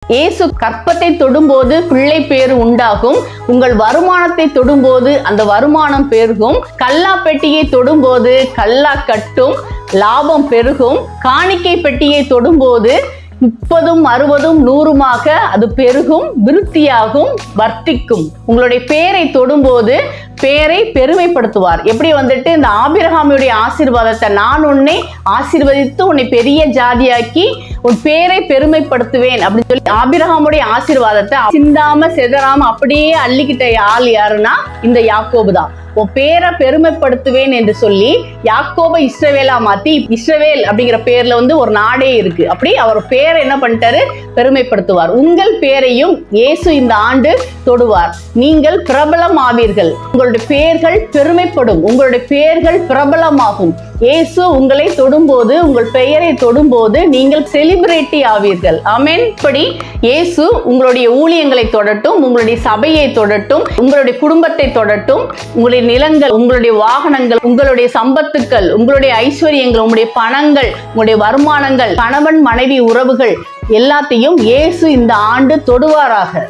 இயேசு கற்பத்தை தொடும்போது பிள்ளை பேறு உண்டாகும். உங்கள் வருமானத்தை தொடும்போது அந்த வருமானம் பெருகும். கல்லா பெட்டியை தொடும்போது கல்லா கட்டும், லாபம் பெருகும். காணிக்கை பெட்டியை தொடும்போது 30, 60, 100மாக அது பெருகும், விருத்தியாகும், வர்த்திக்கும். உங்களுடைய பேரை தொடும்போது பேரை பெருமைப்படுத்துவார். எப்படி வந்துட்டு இந்த ஆபிரகாமுடைய ஆசீர்வாதத்தை, நான் உன்னை ஆசீர்வதித்து உன்னை பெரிய ஜாதியாக்கி உன் பேரை பெருமைப்படுத்துவேன் அப்படின்னு சொல்லி ஆபிரகாமுடைய ஆசீர்வாதத்தை சிந்தாம செதறாம அப்படியே அள்ளிக்கிட்ட ஆள் யாருன்னா இந்த யாக்கோபு தான். உன் பேரை பெருமைப்படுத்துவேன் என்று சொல்லி யாக்கோபை இஸ்ரவேலா மாத்தி, இஸ்ரவேல் அப்படிங்கிற பேர்ல ஒரு நாடே இருக்கு. அப்படி அவர் பேரை என்ன பண்ணிட்டாரு? பெருமைப்படுத்துவார். உங்கள் பேரையும் இயேசு இந்த ஆண்டு தொடுவார். நீங்கள் பிரபலம் ஆவீர்கள். உங்களுடைய பெயர்கள் பெருமைப்படும், உங்களுடைய பெயர்கள் பிரபலமாகும். இயேசு உங்களை தொடும்போது, உங்கள் பெயரை தொடும்போது நீங்கள் செலிபிரிட்டி ஆவீர்கள். ஆமென். இப்படி இயேசு உங்களுடைய ஊழியங்களை தொடட்டும், உங்களுடைய சபையை தொடட்டும், உங்களுடைய குடும்பத்தை தொடட்டும், உங்களுடைய நிலங்கள், உங்களுடைய வாகனங்கள், உங்களுடைய சம்பத்துக்கள், உங்களுடைய ஐஸ்வர்யங்கள், உங்களுடைய பணங்கள், உங்களுடைய வருமானங்கள், கணவன் மனைவி உறவுகள் எல்லாத்தையும் இயேசு இந்த ஆண்டு தொடுவாராக.